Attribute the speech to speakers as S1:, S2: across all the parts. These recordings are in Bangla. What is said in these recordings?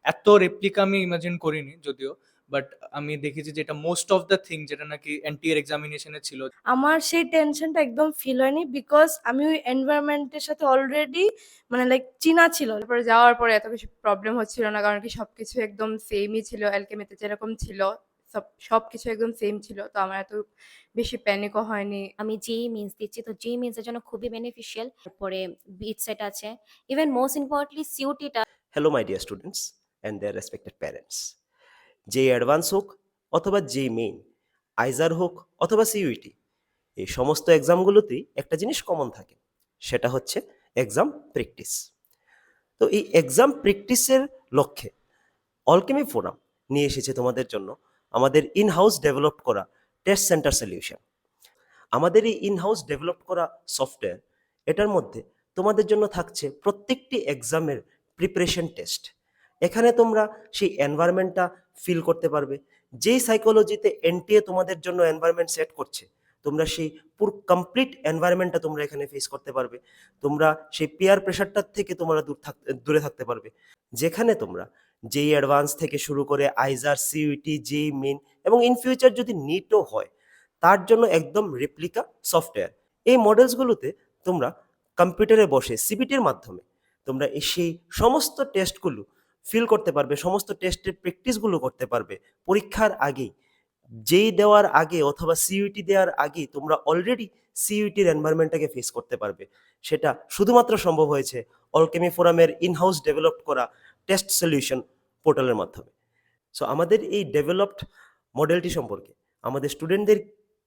S1: এত রেপ্লিকা আমি ইমাজিন করিনি যদিও, বাট আমি দেখেছি যে এটা মোস্ট অফ দ্য থিং যেটা নাকি এনটিএর এক্সামিনেশনে ছিল।
S2: আমার সেই টেনশনটা একদম ফিল হয়নি, বিকজ আমি ওই এনভায়রনমেন্টের সাথে অলরেডি মানে লাইক চিনা ছিল।
S3: তারপরে যাওয়ার পরে এত বেশি প্রবলেম হচ্ছিল না, কারণ কি সবকিছু একদম সেমই ছিল, অ্যালকেমিতে যেরকম ছিল সবকিছু একদম সেম ছিল, তো আমার এত বেশি প্যানিকও হয়নি।
S4: আমি যেই মিন্স দিচ্ছি, তো যেই মিন্সের জন্য খুবই বেনিফিশিয়াল। তারপরে বিট সেট আছে, ইভেন মোস্ট ইম্পর্টেন্টলি সিউটিটা।
S5: Hello my dear students and their respected parents. যেই অ্যাডভান্স হোক অথবা যেই মেইন, আইজার হোক অথবা সিইউটি, এই সমস্ত এক্সামগুলোতেই একটা জিনিস কমন থাকে, সেটা হচ্ছে এক্সাম প্র্যাকটিস। তো এই এক্সাম প্র্যাকটিসের লক্ষ্যে অলকেমি ফোরাম নিয়ে এসেছে তোমাদের জন্য আমাদের ইন হাউস ডেভেলপ করা টেস্ট সেন্টার সলিউশন। আমাদের এই ইন হাউস ডেভেলপ করা সফটওয়্যার, এটার মধ্যে তোমাদের জন্য থাকছে প্রত্যেকটি এক্সামের প্রিপারেশন টেস্ট। এখানে তোমরা সেই এনভায়রনমেন্টটা ফিল করতে পারবে, যেই সাইকোলজিতে এনটিএ তোমাদের জন্য এনভায়রনমেন্ট সেট করছে, তোমরা সেই পুরো কমপ্লিট এনভায়রনমেন্টটা তোমরা এখানে ফেস করতে পারবে। তোমরা সেই পিয়ার প্রেশারটার থেকে তোমরা দূরে থাকতে পারবে, যেখানে তোমরা যেই অ্যাডভান্স থেকে শুরু করে আইজার, সিইউটি, যেই মেইন এবং ইন ফিউচার যদি নিটও হয়, তার জন্য একদম রেপ্লিকা সফটওয়্যার। এই মডেলসগুলোতে তোমরা কম্পিউটারে বসে সিবিটির মাধ্যমে তোমরা সেই সমস্ত টেস্টগুলো ফিল করতে পারবে, সমস্ত টেস্টের প্র্যাকটিসগুলো করতে পারবে পরীক্ষার আগেই। যেই দেওয়ার আগে অথবা সিইউটি দেওয়ার আগে তোমরা অলরেডি সিইউটির এনভায়রনমেন্টটাকে ফেস করতে পারবে। সেটা শুধুমাত্র সম্ভব হয়েছে অলকেমি ফোরামের ইনহাউস ডেভেলপ করা টেস্ট সলিউশন পোর্টালের মাধ্যমে। সো আমাদের এই ডেভেলপড মডেলটি সম্পর্কে আমাদের স্টুডেন্টদের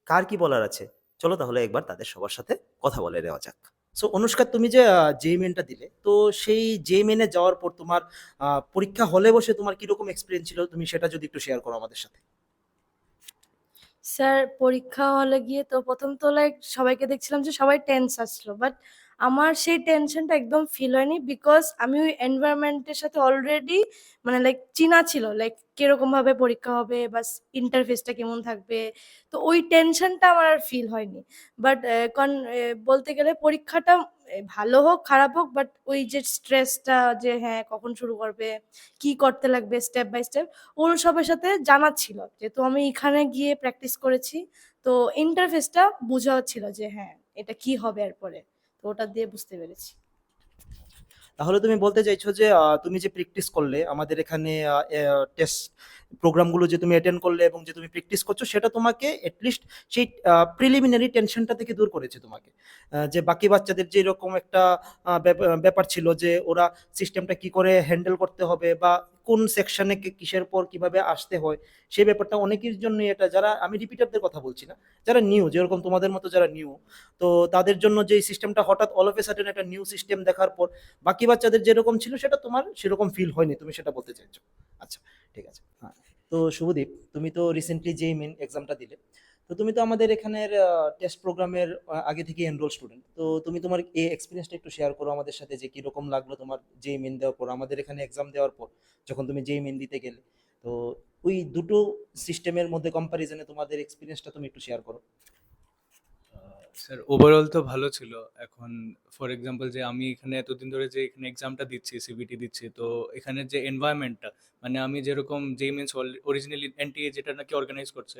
S5: কার কি বলার আছে, চলো তাহলে একবার তাদের সবার সাথে কথা বলে নেওয়া যাক।
S6: সো অনুষ্কা, তুমি যে জেইমেনটা দিলে, তো সেই জেইমেনে যাওয়ার পর তোমার পরীক্ষা হলে বসে তোমার কিরকম এক্সপিরিয়েন্স ছিল, তুমি সেটা যদি একটু শেয়ার করো আমাদের সাথে।
S2: স্যার, পরীক্ষা হলে গিয়ে তো প্রথম তো লাইক সবাইকে দেখছিলাম যে সবাই টেন্স আসলো, বাট আমার সেই টেনশনটা একদম ফিল হয়নি, বিকজ আমি ওই এনভায়রনমেন্টের সাথে অলরেডি মানে লাইক চিনা ছিল, লাইক কিরকম ভাবে পরীক্ষা হবে বা ইন্টারফেসটা কেমন থাকবে। তো ওই টেনশনটা আমার আর ফিল হয়নি। বাট বলতে গেলে পরীক্ষাটা ভালো হোক খারাপ হোক, বাট ওই যে স্ট্রেসটা যে হ্যাঁ কখন শুরু করবে, কি করতে লাগবে স্টেপ বাই স্টেপ, ওর সবার সাথে জানা ছিল। যেহেতু আমি এখানে গিয়ে প্র্যাকটিস করেছি, তো ইন্টারফেসটা বোঝা ছিল যে হ্যাঁ এটা কি হবে এরপরে, তো ওটা দিয়ে বুঝতে পেরেছি।
S6: তাহলে তুমি বলতে চাইছো যে তুমি যে প্র্যাকটিস করলে আমাদের এখানে টেস্ট প্রোগ্রামগুলো যে তুমি অ্যাটেন্ড করলে এবং যে তুমি প্র্যাকটিস করছো, সেটা তোমাকে অ্যাটলিস্ট সেই প্রিলিমিনারি টেনশনটা থেকে দূর করেছে তোমাকে। যে বাকি বাচ্চাদের যে এরকম একটা ব্যাপার ছিল যে ওরা সিস্টেমটা কি করে হ্যান্ডেল করতে হবে বা কোন সেকশনে কিসের পর কিভাবে আসতে হয়, সেই ব্যাপারটা অনেকের জন্য, এটা যারা, আমি রিপিটারদের কথা বলছি না, যারা নিউ, যেরকম তোমাদের মতো যারা নিউ, তো তাদের জন্য যে সিস্টেমটা হঠাৎ অল অফ এ সাডেন একটা নিউ সিস্টেম দেখার পর বাকি বাচ্চাদের যেরকম ছিল সেটা তোমার সেরকম ফিল হয়নি, তুমি সেটা বলতে চাইছো। আচ্ছা, ঠিক আছে। হ্যাঁ, তো শুভদীপ, তুমি তো রিসেন্টলি যেই মেন এক্সামটা দিলে, তো তুমি তো আমাদের এখানের টেস্ট প্রোগ্রামের আগে থেকে এনরোল স্টুডেন্ট, তো তুমি তোমার এই এক্সপিরিয়েন্সটা একটু শেয়ার করো আমাদের সাথে, যে কিরকম লাগলো তোমার যেই মেন দেওয়ার পর, আমাদের এখানে এক্সাম দেওয়ার পর যখন তুমি যেই মেন দিতে গেলে, তো ওই দুটো সিস্টেমের মধ্যে কম্পারিজনে তোমাদের এক্সপিরিয়েন্সটা তুমি একটু শেয়ার করো।
S1: স্যার ওভারঅল তো ভালো ছিল। এখন ফর এক্সাম্পল যে আমি এখানে এতদিন ধরে যে এখানে এক্সামটা দিচ্ছি, সিবিটি দিচ্ছি, তো এখানে যে এনভায়রনমেন্টটা, মানে আমি যেরকম যেই মিনস অরিজিনালি এনটিএ যেটা নাকি অর্গানাইজ করছে,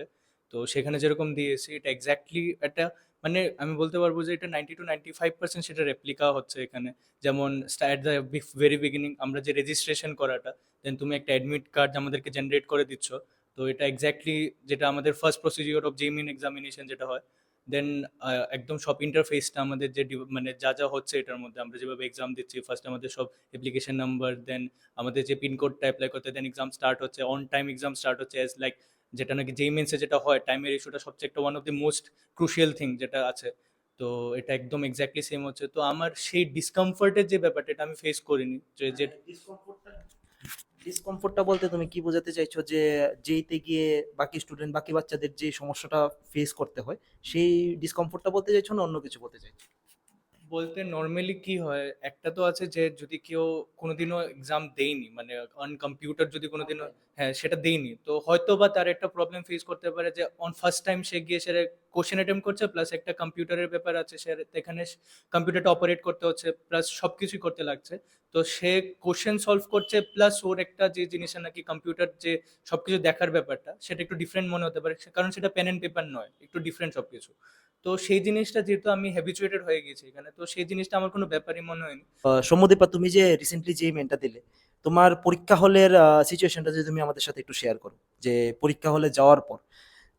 S1: তো সেখানে যেরকম দিয়েছি এটা এক্স্যাক্টলি একটা, মানে আমি বলতে পারবো যে এটা 90 to 95% সেটা রেপ্লিকা হচ্ছে এখানে। যেমন অ্যাট দ্য ভেরি বিগিনিং আমরা যে রেজিস্ট্রেশন করাটা, দেন তুমি একটা অ্যাডমিট কার্ড আমাদেরকে জেনারেট করে দিচ্ছ, তো এটা এক্স্যাক্টলি যেটা আমাদের ফার্স্ট প্রসিডিওর অফ জেইমিন এক্সামিনেশন যেটা হয়। দেন একদম সব ইন্টারফেসটা আমাদের যে মানে যা যা হচ্ছে এটার মধ্যে আমরা যেভাবে এক্সাম দিচ্ছি, ফার্স্ট আমাদের সব অ্যাপ্লিকেশন নাম্বার, দেন আমাদের যে পিনকোডটা অ্যাপ্লাই করতে, দেন এক্সাম স্টার্ট হচ্ছে, অন টাইম এক্সাম স্টার্ট হচ্ছে, অ্যাজ লাইক যেটা নাকি যেই মেন্সে যেটা হয়, টাইমের ইস্যুটা সবচেয়ে একটা one of the most crucial thing যেটা আছে। তো এটা একদম এক্স্যাক্টলি সেম হচ্ছে। তো আমার সেই ডিসকমফর্টের যে ব্যাপারটা এটা আমি ফেস করিনি, যে যে
S6: ডিসকমফোর্টটা বলতে তুমি কি বোঝাতে চাইছো, যে যেইতে গিয়ে বাকি স্টুডেন্ট, বাকি বাচ্চাদের যে সমস্যাটা ফেস করতে হয়, সেই ডিসকমফোর্টটা বলতে চাইছো না অন্য কিছু বলতে চাইছো?
S1: বলতে নরমালি কি হয়, একটা তো আছে যে যদি কেউ কোনোদিনও এক্সাম দেয়নি, মানে অন কম্পিউটার যদি কোনোদিনও, হ্যাঁ সেটা দেয়নি, তো হয়তো বা তার একটা প্রবলেম ফেস করতে পারে যে অন ফার্স্ট টাইম সে গিয়ে সে কোশ্চেন অ্যাটেম্প করছে, প্লাস একটা কম্পিউটারের ব্যাপার আছে, সে এখানে কম্পিউটারটা অপারেট করতে হচ্ছে, প্লাস সবকিছুই করতে লাগছে। তো সে কোশ্চেন সলভ করছে, প্লাস ওর একটা যে জিনিসটা নাকি কম্পিউটার যে সবকিছু দেখার ব্যাপারটা, সেটা একটু ডিফারেন্ট মনে হতে পারে, কারণ সেটা পেন অ্যান্ড পেপার নয়, একটু ডিফারেন্ট সবকিছু। তো সেই জিনিসটা যেহেতু আমি হ্যাবিচুয়েটেড হয়ে গেছি এখানে, তো সেই জিনিসটা আমার কোনো ব্যাপারই মনে হয়নি।
S6: সৌম্যদীপা, তুমি যে রিসেন্টলি যে মেনটা দিলে, তোমার পরীক্ষা হলের সিচুয়েশনটা যদি তুমি আমাদের সাথে একটু শেয়ার করো, যে পরীক্ষা হলে যাওয়ার পর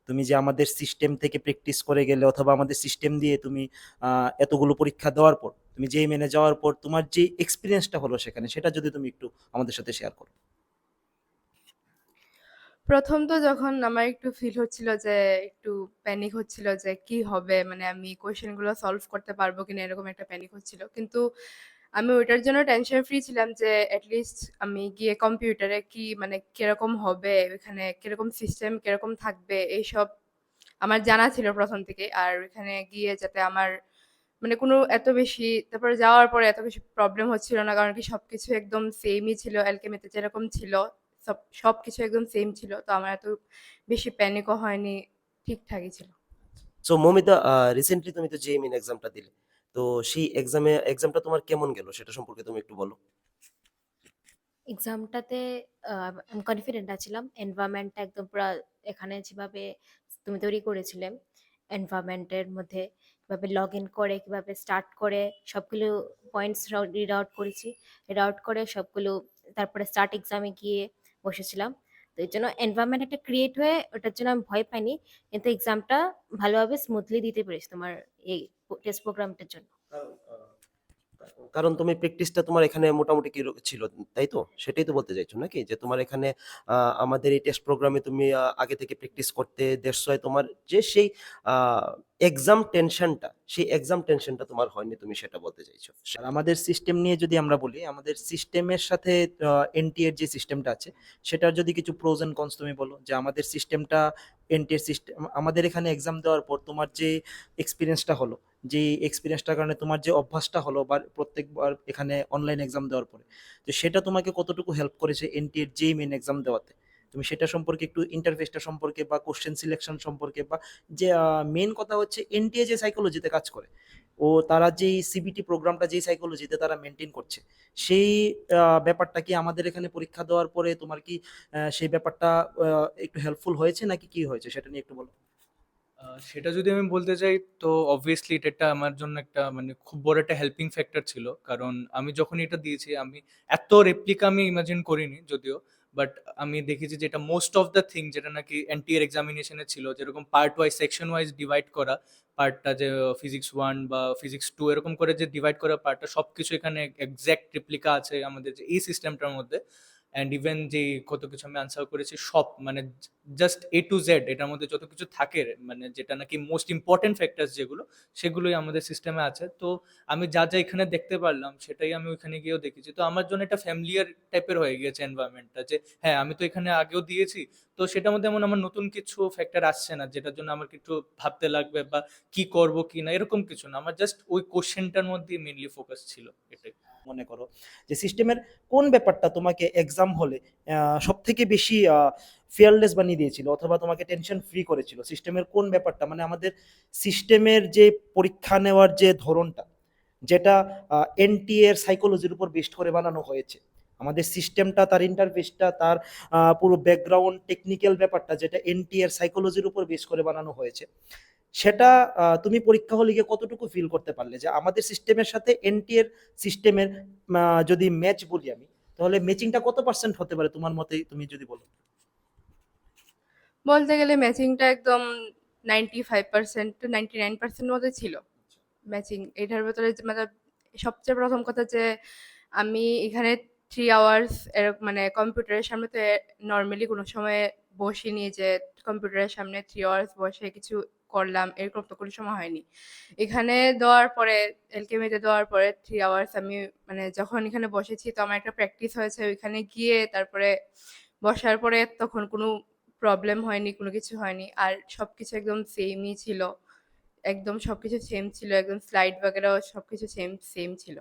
S6: তুমি যে আমাদের সিস্টেম থেকে প্র্যাকটিস করে গেলে, অথবা আমাদের সিস্টেম দিয়ে তুমি এতগুলো পরীক্ষা দেওয়ার পর তুমি যেই মেনে যাওয়ার পর তোমার যে এক্সপিরিয়েন্সটা হলো সেখানে, সেটা যদি তুমি একটু আমাদের সাথে শেয়ার করো।
S3: প্রথম তো যখন আমার একটু ফিল হচ্ছিল যে একটু প্যানিক হচ্ছিল যে কি হবে, মানে আমি কোয়েশ্চেন গুলো সলভ করতে পারবো কিনা, এরকম একটা প্যানিক হচ্ছিল। কিন্তু আমি ওইটার জন্য টেনশন ফ্রি ছিলাম যে লিস্ট আমি গিয়ে কম্পিউটারে কি মানে কিরকম হবে, ওইখানে কিরকম সিস্টেম কিরকম থাকবে, এইসব আমার জানা ছিল প্রথম থেকে। আর ওইখানে গিয়ে যাতে আমার মানে কোনো এত বেশি, তারপরে যাওয়ার পরে এত বেশি প্রবলেম হচ্ছিল না, কারণ কি সবকিছু একদম সেমই ছিল, অ্যালকেমিতে যেরকম ছিল সবকিছু একদম সেম ছিল। তো আমার এত বেশি প্যানিকও হয়নি, ঠিকঠাকই ছিল।
S5: সো মৌমিতা, রিসেন্টলি তুমি তো জেইমিন এক্সামটা দিলে, তো সেই এক্সামটা তোমার কেমন গেল সেটা সম্পর্কে তুমি একটু বলো।
S4: এক্সামটাতে আমি কনফিডেন্ট ছিলাম। এনভায়রনমেন্টটা একদম পুরা এখানে যেভাবে তুমি তৈরি করেছিলে, এনভায়রনমেন্টের মধ্যে কিভাবে লগ ইন করে কিভাবে স্টার্ট করে সবগুলো পয়েন্টস রিড আউট করেছি, রিড আউট করে সবগুলো, তারপরে স্টার্ট এক্সামে গিয়ে বসেছিলাম। তো এর জন্য এনভায়রনমেন্ট একটা ক্রিয়েট হয়ে ওটার জন্য আমি ভয় পাইনি, কিন্তু এক্সামটা ভালোভাবে স্মুথলি দিতে পেরেছি তোমার এই টেস্ট প্রোগ্রামটার জন্য।
S5: কারণ তুমি প্র্যাকটিসটা তোমার এখানে মোটামুটি কি ছিল, তাই তো? সেটাই তো বলতে চাইছো নাকি, যে তোমার এখানে আমাদের এই টেস্ট প্রোগ্রামে তুমি আগে থেকে প্র্যাকটিস করতে দেড় তোমার যে সেই এক্সাম টেনশনটা তোমার হয়নি, তুমি সেটা বলতে চাইছো।
S6: আর আমাদের সিস্টেম নিয়ে যদি আমরা বলি, আমাদের সিস্টেমের সাথে এনটি এর যে সিস্টেমটা আছে, সেটার যদি কিছু প্রোজ এন্ড কনস তুমি বলো, যে আমাদের সিস্টেমটা, এনটি এর সিস্টেম, আমাদের এখানে এক্সাম দেওয়ার পর তোমার যে এক্সপিরিয়েন্সটা হলো, যে এক্সপিরিয়েন্সটার কারণে তোমার যে অভ্যাসটা হলো, বা প্রত্যেকবার এখানে অনলাইন এক্সাম দেওয়ার পরে, তো সেটা তোমাকে কতটুকু হেল্প করেছে এনটি এর যেই মেন এক্সাম দেওয়াতে, তুমি সেটা সম্পর্কে একটু, ইন্টারফেসটা সম্পর্কে বা কোশ্চেন সিলেকশন সম্পর্কে, বা যে মেন কথা হচ্ছে এনটিএ যে সাইকোলজিতে কাজ করে, ও তারা যেই সিবিটি প্রোগ্রামটা যেই সাইকোলজিতে তারা মেনটেন করছে, সেই ব্যাপারটা কি আমাদের এখানে পরীক্ষা দেওয়ার পরে তোমার কি সেই ব্যাপারটা একটু হেল্পফুল হয়েছে, নাকি কি হয়েছে সেটা নিয়ে একটু বলো।
S1: সেটা যদি আমি বলতে চাই, তো অবভিয়াসলি এটা একটা আমার জন্য একটা মানে খুব বড় একটা হেল্পিং ফ্যাক্টর ছিল, কারণ আমি যখন এটা দিয়েছি আমি এত রেপ্লিকা আমি ইমাজিন করিনি যদিও, বাট আমি দেখেছি যে এটা মোস্ট অফ দ্য থিং যেটা নাকি এনটিএর এক্সামিনেশনে ছিল, যেরকম part wise section wise divide করা, পার্টটা যে ফিজিক্স 1 বা ফিজিক্স 2 এরকম করে যে ডিভাইড করা পার্টটা, সবকিছু এখানে এক্সাক্ট রেপ্লিকা আছে আমাদের যে এই সিস্টেমটার মধ্যে। অ্যান্ড ইভেন যে কত কিছু আমি আনসার করেছি সব মানে জাস্ট A to Z এটার মধ্যে যত কিছু থাকে, মানে যেটা নাকি মোস্ট ইম্পর্টেন্ট ফ্যাক্টরস যেগুলো, সেগুলোই আমাদের সিস্টেমে আছে। তো আমি যা যা এখানে দেখতে পারলাম সেটাই আমি ওইখানে গিয়েও দেখেছি, তো আমার জন্য এটা ফ্যামিলিয়ার টাইপের হয়ে গিয়েছে এনভায়রনমেন্টটা, যে হ্যাঁ আমি তো এখানে আগেও দিয়েছি, তো সেটার মধ্যে এমন আমার নতুন কিছু ফ্যাক্টর আসছে না যেটার জন্য আমার কিছু ভাবতে লাগবে বা কি করব কি না, এরকম কিছু না, আমার জাস্ট ওই কোশ্চেনটার মধ্যে মেইনলি ফোকাস ছিল, এটাই।
S6: মনে করো যে সিস্টেমের কোন ব্যাপারটা তোমাকে এক্সাম হলে সব থেকে বেশি ফিয়ারলেস বানিয়ে দিয়েছিল, অথবা তোমাকে টেনশন ফ্রি করেছিল, সিস্টেমের কোন ব্যাপারটা, মানে আমাদের সিস্টেমের যে পরীক্ষা নেওয়ার যে ধরনটা, যেটা এনটি এর সাইকোলজির উপর বেস্ট করে বানানো হয়েছে, আমাদের সিস্টেমটা, তার ইন্টারফেসটা, তার পুরো ব্যাকগ্রাউন্ড টেকনিক্যাল ব্যাপারটা, যেটা এনটি এর সাইকোলজির উপর বেস্ট করে বানানো হয়েছে, সেটা তুমি পরীক্ষা হলে গিয়ে কতটুকু ফিল করতে পারলে, যে আমাদের সিস্টেমের সাথে এনটি এর সিস্টেমের যদি ম্যাচ বলি আমি, তাহলে ম্যাচিংটা কত পার্সেন্ট হতে পারে তোমার মতে, তুমি যদি বলো।
S3: বলতে গেলে ম্যাচিংটা একদম 95% টু 99% মধ্যে ছিল ম্যাচিং। এটার ভেতরে মানে সবচেয়ে প্রথম কথা যে আমি এখানে 3 আওয়ার্স মানে কম্পিউটারের সামনে তো নর্মালি কোনো সময় বসিনি যে কম্পিউটারের সামনে 3 আওয়ার্স বসে কিছু করলাম, এরকম তো কোনো সময় হয়নি। এখানে দেওয়ার পরে, এলকেমিতে দেওয়ার পরে 3 আওয়ার্স আমি মানে যখন এখানে বসেছি, তো আমার একটা প্র্যাকটিস হয়েছে ওইখানে গিয়ে, তারপরে বসার পরে তখন কোনো প্রবলেম হয়নি, কোনো কিছু হয়নি। আর সবকিছু একদম সেমই ছিল, একদম সবকিছু সেম ছিল। একদম স্লাইড বাগেরাও সবকিছু সেম ছিল।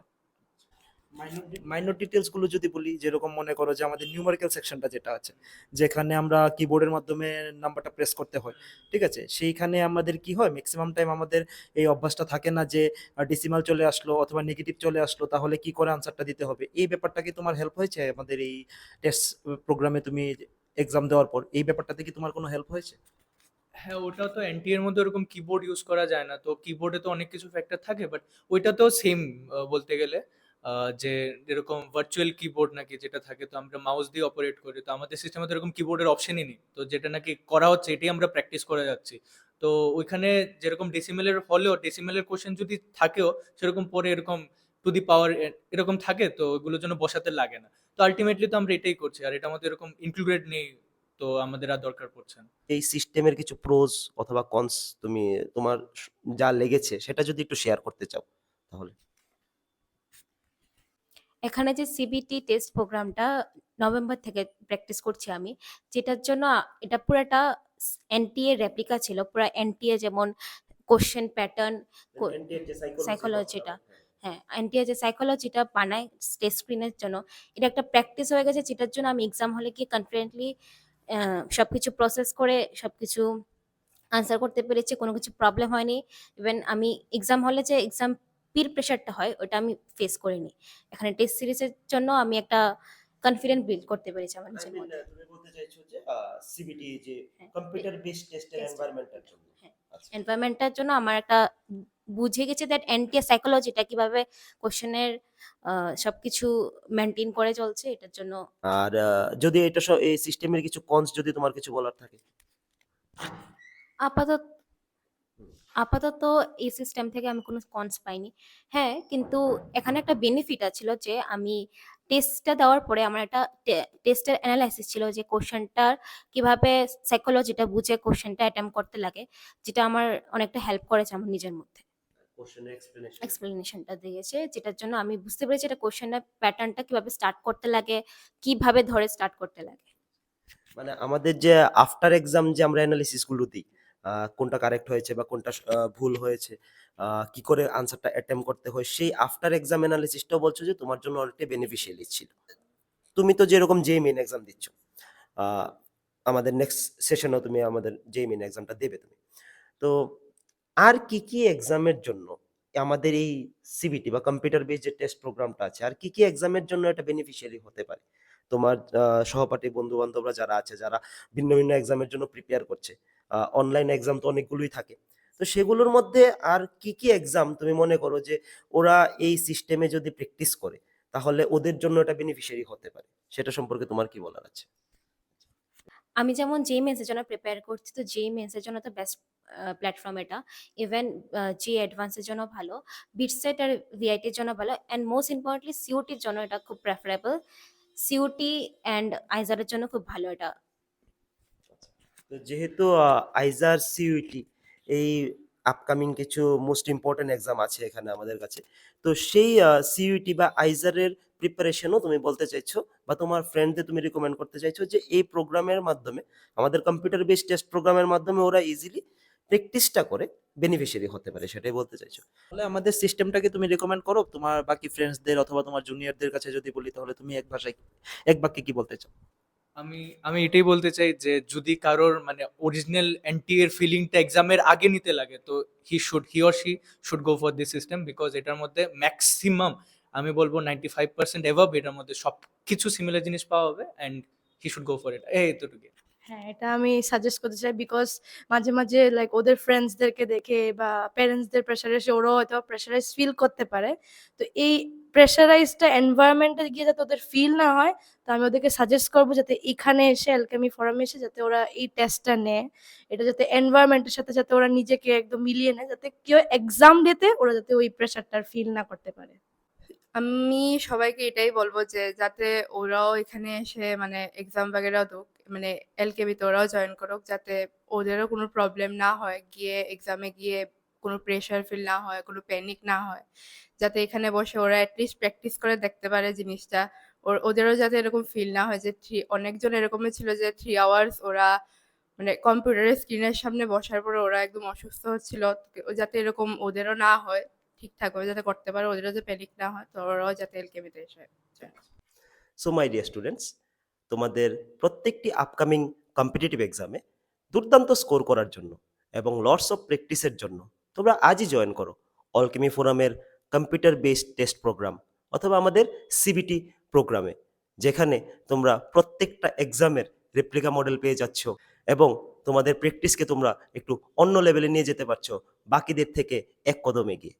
S6: মাইনর ডিটেলস গুলো যদি বলি, যেরকম মনে করো যে আমাদের নিউমেরিক্যাল সেকশনটা যেটা আছে, যেখানে আমরা কিবোর্ডের মাধ্যমে নাম্বারটা প্রেস করতে হয়, ঠিক আছে, সেইখানে আমাদের কি হয়, ম্যাক্সিমাম টাইম আমাদের এই অভ্যাসটা থাকে না যে ডেসিমাল চলে আসলো অথবা নেগেটিভ চলে আসলো তাহলে কি করে আনসারটা দিতে হবে। এই ব্যাপারটা কি তোমার হেল্প হয়েছে আমাদের এই টেস্ট প্রোগ্রামে, তুমি এক্সাম দেওয়ার পর এই ব্যাপারটাতে কি তোমার কোনো হেল্প হয়েছে?
S1: হ্যাঁ, ওটাও তো এনটি এর মধ্যে ওরকম কিবোর্ড ইউজ করা যায় না, তো কিবোর্ডে তো অনেক কিছু ফ্যাক্টর থাকে, বাট ওইটাতেও সেম বলতে গেলে যে এরকম ভার্চুয়াল কিবোর্ড নাকি যেটা থাকে, তো আমরা মাউস দিয়ে অপারেট করি, তো আমাদের সিস্টেমে তো এরকম কিবোর্ডের অপশনই নেই, তো যেটা নাকি করা হচ্ছে এটাই আমরা প্র্যাকটিস করে যাচ্ছি। তো ওইখানে যেরকম ডেসিমেলের হলেও ডেসিমেলের কোশ্চেন যদি থাকেও সেরকম পরে এরকম টু দি পাওয়ার এরকম থাকে, তো ওগুলোর জন্য বসাতে লাগে না। তো আলটিমেটলি তো আমরা এটাই করছি, আর এটা আমাদের এরকম ইনক্লুডেড নেই, তো আমাদের আর দরকার পড়ছে না।
S5: এই সিস্টেমের কিছু প্রোজ অথবা কনস তুমি তোমার যা লেগেছে সেটা যদি একটু শেয়ার করতে চাও তাহলে।
S4: এখানে যে সিবিটি টেস্ট প্রোগ্রামটা নভেম্বর থেকে প্র্যাকটিস করছি আমি, যেটার জন্য এটা পুরাটা এনটিএ রেপ্লিকা ছিল, পুরা এনটিএ যেমন কোশ্চেন প্যাটার্ন, সাইকোলজিটা, হ্যাঁ এনটিএ যে সাইকোলজিটা বানায় টেস্ট স্ক্রিনের জন্য, এটা একটা প্র্যাকটিস হয়ে গেছে, যেটার জন্য আমি এক্সাম হলে গিয়ে কনফিডেন্টলি সবকিছু প্রসেস করে সবকিছু আনসার করতে পেরেছি, কোনো কিছু প্রবলেম হয়নি। ইভেন আমি এক্সাম হলে যে এক্সাম পির প্রেশারটা হয় ওটা আমি ফেস করিনি। এখানে টেস্ট সিরিজের জন্য আমি একটা কনফিডেন্ট বিল্ড করতে পেরেছি আমার নিজের মধ্যে।
S5: তুমি বলতে চাইছো যে সিবিটি যে
S4: হ্যাঁ,
S5: কম্পিউটার বেসড টেস্টের
S4: টেস্ট,
S5: এনভায়রনমেন্টের জন্য।
S4: হ্যাঁ,
S5: আচ্ছা।
S4: এনভায়রনমেন্টটার জন্য আমার একটা বুঝে গেছে দ্যাট এনটিএ সাইকোলজিটা কিভাবে কোশ্চেনের সবকিছু মেনটেন করে চলছে, এটার জন্য।
S5: আর যদি এটা এই সিস্টেমের কিছু কনস যদি তোমার কিছু বলার থাকে।
S4: আপাতত আপাতত এই সিস্টেম থেকে আমি কোনো কনস পাইনি। হ্যাঁ, কিন্তু এখানে একটা বেনিফিট ছিল যে আমি টেস্টটা দেওয়ার পরে আমার একটা টেস্টের অ্যানালাইসিস ছিল যে কোশ্চেনটার কিভাবে সাইকোলজিটা বুঝে কোশ্চেনটা অ্যাটেম্প করতে লাগে, যেটা আমার অনেকটা হেল্প করেছে আমার নিজের মধ্যে।
S5: কোশ্চেনের এক্সপ্লেনেশন।
S4: এক্সপ্লেনেশনটা দিয়েছে, যেটার জন্য আমি বুঝতে পেরেছি এটা কোশ্চেনের প্যাটার্নটা কিভাবে স্টার্ট করতে লাগে, কিভাবে ধরে স্টার্ট করতে লাগে।
S5: মানে আমাদের যে আফটার এক্সাম যে আমরা অ্যানালিসিস গুলো দিই, কোনটা কারেক্ট হয়েছে বা কোনটা ভুল হয়েছে, কি করে আনসারটা অ্যাটেম্প করতে হয়, সেই আফটার এক্সাম অ্যানালিসিসটাও বলছো যে তোমার জন্য অনেকটা বেনিফিশিয়ালি ছিল। তুমি তো যেরকম যেই মেন এক্সাম দিচ্ছ, আহ, আমাদের নেক্সট সেশনেও তুমি আমাদের যেই মেন এক্সামটা দেবে তুমি, তো আর কি কি এক্সামের জন্য আমাদের এই সিবিটি বা কম্পিউটার বেসড যে টেস্ট প্রোগ্রামটা আছে, আর কি কি এক্সামের জন্য এটা বেনিফিশিয়ারি হতে পারে? তোমার সহপাঠী বন্ধু বান্ধবরা যারা আছে, যারা ভিন্ন ভিন্ন এক্সামের জন্য প্রিপেয়ার করছে, অনলাইন এক্সাম তো অনেকগুলোই থাকে, তো সেগুলোর মধ্যে আর কি কি এক্সাম তুমি মনে করো যে ওরা এই সিস্টেমে যদি প্র্যাকটিস করে তাহলে ওদের জন্য এটা বেনিফিশিয়ারি হতে পারে, সেটা সম্পর্কে তোমার কি বলার আছে?
S4: আমি যেমন যেই মেন্সের জন্য প্রিপেয়ার করছি, তো যেই মেন্সের জন্য তো বেস্ট প্ল্যাটফর্ম এটা। ইভেন যে অ্যাডভান্সের জন্য ভালো, বিটসেট আর ভিআইটির জন্য ভালো, অ্যান্ড মোস্ট ইম্পর্টেন্টলি সিউটির জন্য এটা খুব প্রেফারেবল। সিউটি অ্যান্ড আইজারের জন্য খুব ভালো এটা।
S5: তো যেহেতু আইজার সিইউটি এই আপকামিং কিছু মোস্ট ইম্পর্টেন্ট এক্সাম আছে এখানে আমাদের কাছে, তো সেই সিইউটি বা আইজারের প্রিপারেশনও তুমি বলতে চাইছো বা তোমার ফ্রেন্ডদের তুমি রিকমেন্ড করতে চাইছো যে এই প্রোগ্রামের মাধ্যমে, আমাদের কম্পিউটার বেসড টেস্ট প্রোগ্রামের মাধ্যমে ওরা ইজিলি প্র্যাকটিসটা করে বেনিফিশিয়ারি হতে পারে, সেটাই বলতে চাইছো?
S6: তাহলে আমাদের সিস্টেমটাকে তুমি রেকমেন্ড করো তোমার বাকি ফ্রেন্ডসদের অথবা তোমার জুনিয়রদের কাছে যদি বলি, তাহলে তুমি এক বাক্যে কি বলতে চাও?
S1: আমি আমি এটাই বলতে চাই যে যদি কারোর মানে অরিজিনাল এনটি এর ফিলিংটা এক্সামের আগে নিতে লাগে, তো he or she should go for this system, because এটার মধ্যে ম্যাক্সিমাম আমি বলবো 95% এভাব এটার মধ্যে সব কিছু সিমিলার জিনিস পাওয়া হবে, and he should go for it, এতটুকু।
S2: হ্যাঁ, এটা আমি সাজেস্ট করতে চাই বিকজ মাঝে মাঝে লাইক ওদের ফ্রেন্ডসদেরকে দেখে বা প্যারেন্টসদের প্রেশারে এসে ওরাও হয়তো প্রেশারাইজ ফিল করতে পারে। তো এই প্রেশারাইজটা এনভায়রনমেন্টে গিয়ে যাতে ওদের ফিল না হয়, তো আমি ওদেরকে সাজেস্ট করবো যাতে এখানে এসে অ্যালকেমি ফোরামে এসে যাতে ওরা এই টেস্টটা নেয়। এটা যাতে এনভায়রনমেন্টের সাথে যাতে ওরা নিজেকে একদম মিলিয়ে নেয়, যাতে কেউ এক্সাম দিতে ওরা যাতে ওই প্রেশারটার ফিল না করতে পারে।
S3: আমি সবাইকে এটাই বলবো যে যাতে ওরাও এখানে এসে মানে এক্সাম বাগেরা দুক, মানে এলকেবিতে ওরাও জয়েন করুক, যাতে ওদেরও কোনো প্রবলেম না হয়, গিয়ে এক্সামে গিয়ে কোনো প্রেশার ফিল না হয়, কোনো প্যানিক না হয়, যাতে এখানে বসে ওরা অ্যাটলিস্ট প্র্যাকটিস করে দেখতে পারে জিনিসটা। ওদেরও যাতে এরকম ফিল না হয় যে অনেকজন এরকমই ছিল যে 3 আওয়ার্স ওরা মানে কম্পিউটারের স্ক্রিনের সামনে বসার পরে ওরা একদম অসুস্থ হচ্ছিল, যাতে এরকম ওদেরও না হয়, ঠিকঠাকভাবে যাতে করতে পারে, ওদেরও যে প্যানিক না হয়, তো ওরাও যাতে এলকেমিতে এসে join করে।
S5: সো মাই ডিয়ার স্টুডেন্টস, তোমাদের প্রত্যেকটি আপকামিং কম্পিটিটিভ এক্সামে দুর্দান্ত স্কোর করার জন্য এবং লটস অফ প্র্যাকটিসের জন্য তোমরা আজই জয়েন করো অলকেমি ফোরামের কম্পিউটার বেসড টেস্ট প্রোগ্রাম অথবা আমাদের সিবিটি প্রোগ্রামে, যেখানে তোমরা প্রত্যেকটা এক্সামের রেপ্লিকা মডেল পেয়ে যাচ্ছ এবং তোমাদের প্র্যাকটিসকে তোমরা একটু অন্য লেভেলে নিয়ে যেতে পারছো বাকিদের থেকে এক কদম এগিয়ে।